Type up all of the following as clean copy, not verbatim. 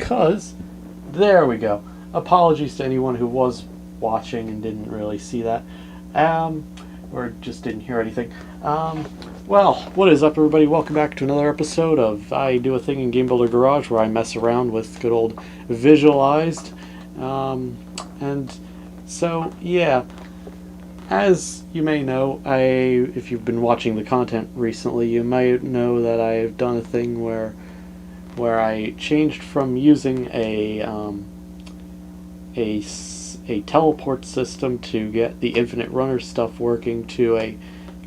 because there we go. Apologies to anyone who was watching and didn't really see that, or just didn't hear anything. Well, what is up, everybody? Welcome back to another episode of I Do a Thing in Game Builder Garage, where I mess around with good old Vizualized. And so, yeah, as you may know, if you've been watching the content recently, you might know that I've done a thing where I changed from using a teleport system to get the infinite runner stuff working to a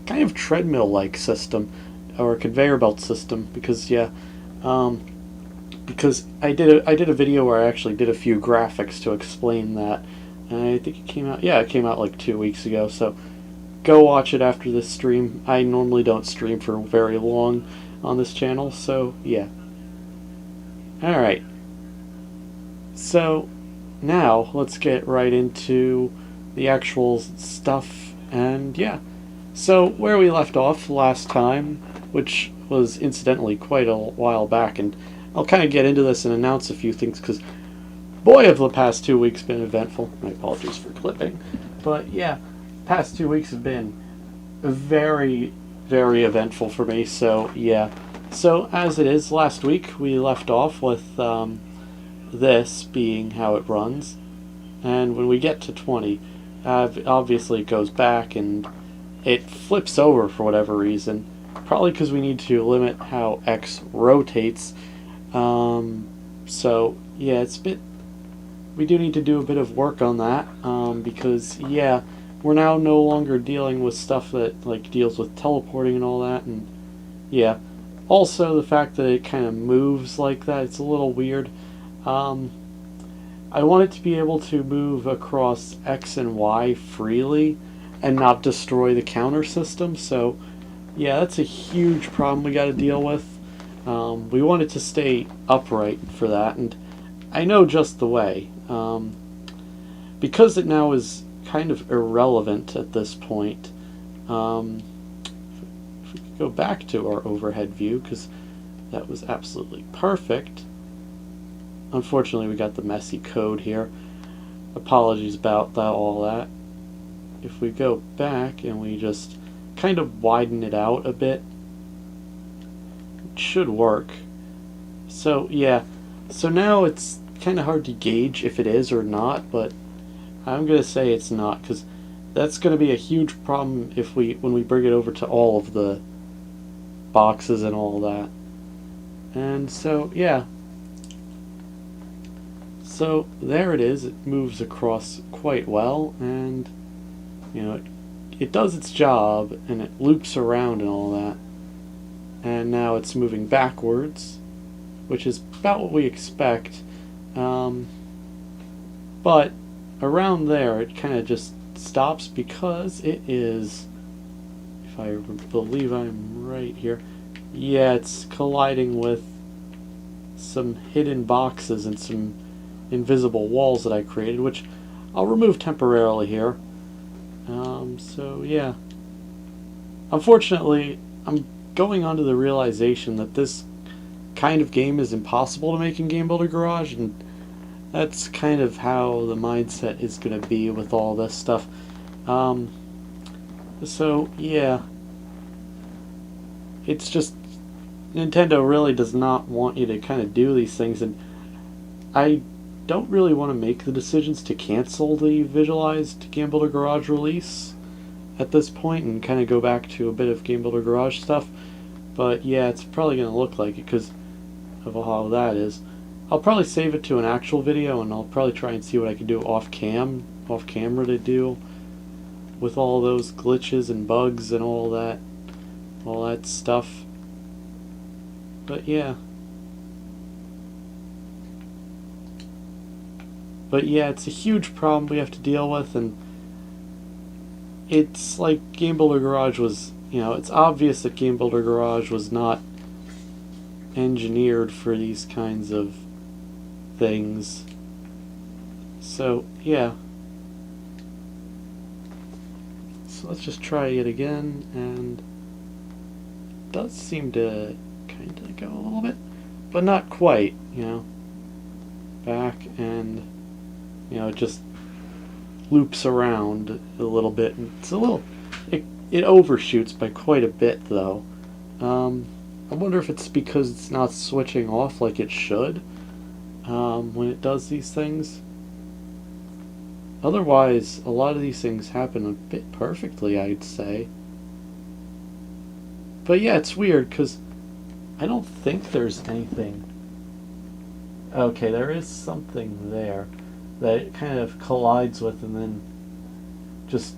kind of treadmill-like system, or a conveyor belt system, because I did a video where I actually did a few graphics to explain that, and I think it came out like 2 weeks ago, so go watch it after this stream. I normally don't stream for very long on this channel, so yeah. Alright, so now let's get right into the actual stuff, and yeah. So where we left off last time, which was incidentally quite a while back, and I'll kind of get into this and announce a few things, because boy have the past 2 weeks been eventful. My apologies for clipping, but yeah, past 2 weeks have been very, very eventful for me, so yeah. So as it is, last week we left off with this being how it runs, and when we get to 20, obviously it goes back and it flips over for whatever reason, probably because we need to limit how X rotates. So yeah, we do need to do a bit of work on that, because yeah, we're now no longer dealing with stuff that like deals with teleporting and all that, and yeah, also the fact that it kind of moves like that, it's a little weird. I want it to be able to move across X and Y freely and not destroy the counter system, so yeah, that's a huge problem we got to deal with. We want it to stay upright for that, and I know just the way. Because it now is kind of irrelevant at this point, if we could go back to our overhead view, because that was absolutely perfect. Unfortunately, we got the messy code here. Apologies about all that. If we go back and we just kind of widen it out a bit, it should work. So yeah, so now it's kind of hard to gauge if it is or not, but I'm gonna say it's not, because that's gonna be a huge problem when we bring it over to all of the boxes and all that. And so yeah, so there it is. It moves across quite well, and you know, it does its job, and it loops around and all that. And now it's moving backwards, which is about what we expect. But around there, it kind of just stops because it is, if I believe I'm right here, yeah, it's colliding with some hidden boxes and some invisible walls that I created, which I'll remove temporarily here. So yeah, unfortunately, I'm going on to the realization that this kind of game is impossible to make in Game Builder Garage, and that's kind of how the mindset is going to be with all this stuff. So yeah, it's just Nintendo really does not want you to kind of do these things, and I don't really want to make the decisions to cancel the Vizualized Game Builder Garage release at this point and kind of go back to a bit of Game Builder Garage stuff. But yeah, it's probably going to look like it because of how that is. I'll probably save it to an actual video, and I'll probably try and see what I can do off camera to deal with all those glitches and bugs and all that stuff. But yeah. But yeah, it's a huge problem we have to deal with, and it's like Game Builder Garage was, it's obvious that Game Builder Garage was not engineered for these kinds of things. So yeah. So let's just try it again, and it does seem to kind of go a little bit, but not quite, back, and it just loops around a little bit, and it's a little, it overshoots by quite a bit though. I wonder if it's because it's not switching off like it should when it does these things. Otherwise, a lot of these things happen a bit perfectly, I'd say. But yeah, it's weird because I don't think there's anything. Okay, there is something there that it kind of collides with and then just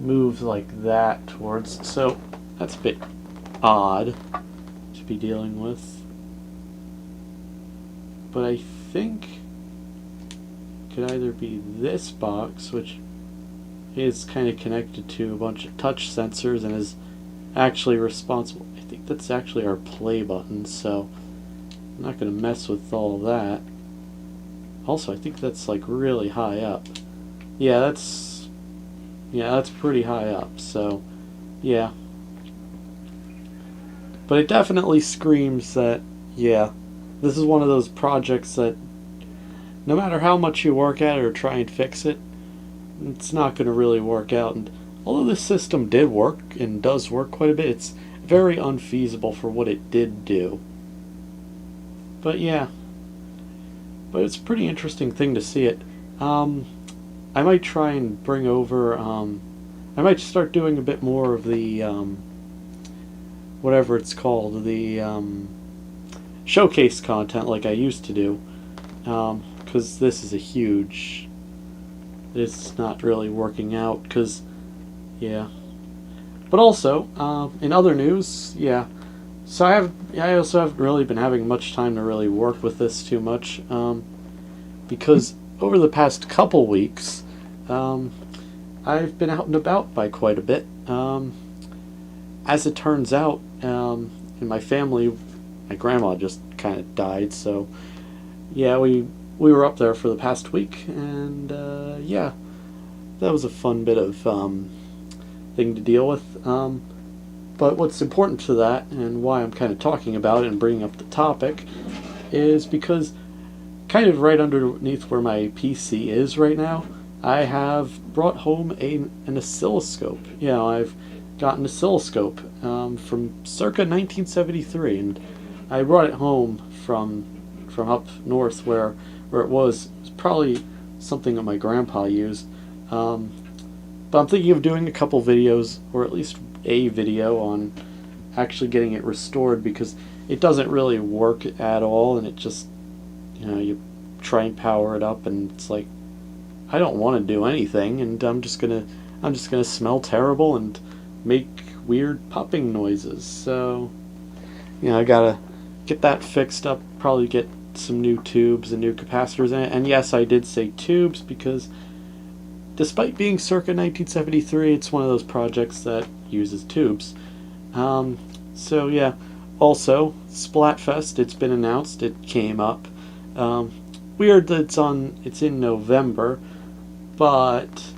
moves like that towards. So that's a bit odd to be dealing with. But I think it could either be this box, which is kind of connected to a bunch of touch sensors and is actually responsible. I think that's actually our play button, so I'm not going to mess with all that. Also, I think that's like really high up. Yeah, that's pretty high up, so yeah. But it definitely screams that, yeah, this is one of those projects that no matter how much you work at it or try and fix it, it's not going to really work out. And although this system did work and does work quite a bit, it's very unfeasible for what it did do. But yeah, but it's a pretty interesting thing to see it. I might try and bring over, I might start doing a bit more of the, whatever it's called, the showcase content like I used to do, because this is a huge, it's not really working out, because, yeah. But also, in other news, yeah, so I also haven't really been having much time to really work with this too much, because over the past couple weeks, I've been out and about by quite a bit. As it turns out, in my family, my grandma just kind of died, so yeah, we were up there for the past week, and yeah, that was a fun bit of thing to deal with. But what's important to that, and why I'm kind of talking about it and bringing up the topic, is because kind of right underneath where my PC is right now, I have brought home an oscilloscope. Yeah, I've got an oscilloscope from circa 1973, and I brought it home from up north where it was. It was probably something that my grandpa used. But I'm thinking of doing a couple videos, or at least a video, on actually getting it restored, because it doesn't really work at all, and it just, you try and power it up, and it's like, I don't want to do anything, and I'm just gonna smell terrible and make weird popping noises. So, I gotta get that fixed up. Probably get some new tubes and new capacitors in it. And yes, I did say tubes because, despite being circa 1973, it's one of those projects that uses tubes. So yeah. Also, Splatfest. It's been announced. It came up. Weird that it's in November, but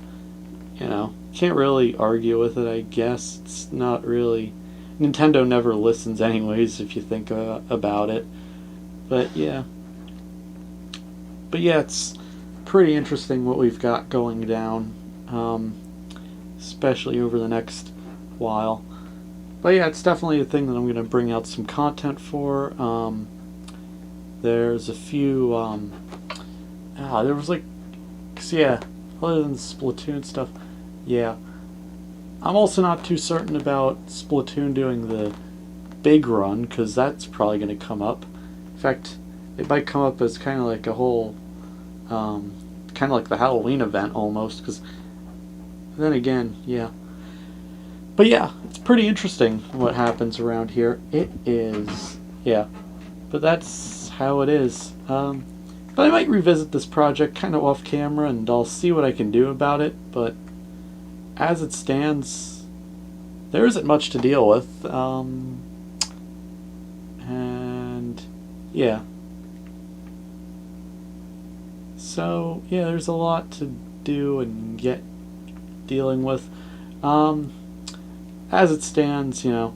can't really argue with it. I guess it's not really. Nintendo never listens, anyways, if you think about it. But yeah, it's pretty interesting what we've got going down, especially over the next while. But yeah, it's definitely a thing that I'm going to bring out some content for. There's a few, there was like, cause yeah, other than the Splatoon stuff, yeah. I'm also not too certain about Splatoon doing the big run, because that's probably going to come up. In fact, it might come up as kind of like a whole, kind of like the Halloween event almost, because then again, yeah. But yeah, it's pretty interesting what happens around here. It is, yeah. But that's how it is. But I might revisit this project kind of off camera, and I'll see what I can do about it. But as it stands, there isn't much to deal with. And yeah. So yeah, there's a lot to do and get dealing with. As it stands, the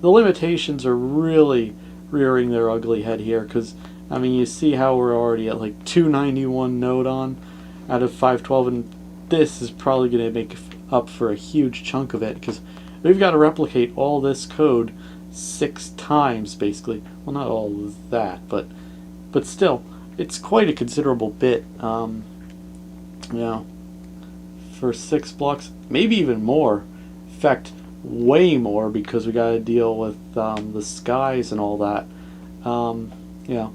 limitations are really rearing their ugly head here, because I mean, you see how we're already at like 291 node on out of 512, and this is probably going to make up for a huge chunk of it, because we've got to replicate all this code 6 times, basically. Well, not all of that, but still, it's quite a considerable bit. You know, for 6 blocks, maybe even more. In fact, way more, because we got to deal with the skies and all that. You know,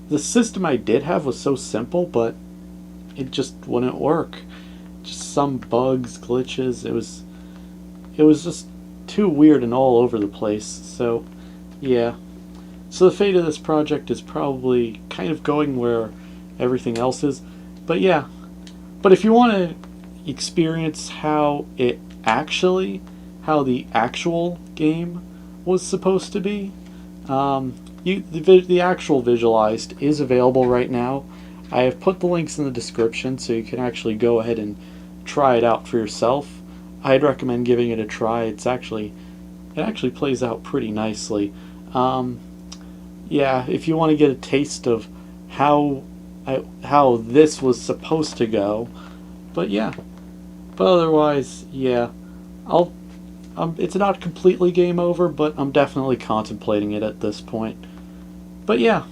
the system I did have was so simple, but it just wouldn't work. Just some bugs, glitches. It was just too weird and all over the place. So, yeah. So the fate of this project is probably kind of going where everything else is. But yeah. But if you want to experience how the actual game was supposed to be, the actual Vizualized is available right now. I have put the links in the description so you can actually go ahead and try it out for yourself. I'd recommend giving it a try. It actually plays out pretty nicely. Yeah, if you want to get a taste of how this was supposed to go, but yeah. But otherwise, yeah, it's not completely game over, but I'm definitely contemplating it at this point. But yeah,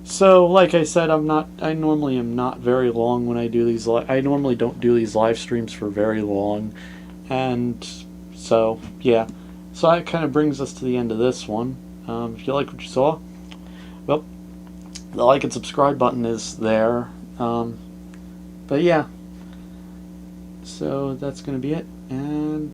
so like I said, I normally am not very long when I do these. I normally don't do these live streams for very long, and so yeah. So that kind of brings us to the end of this one. If you like what you saw, well, the like and subscribe button is there. But yeah, so that's going to be it, and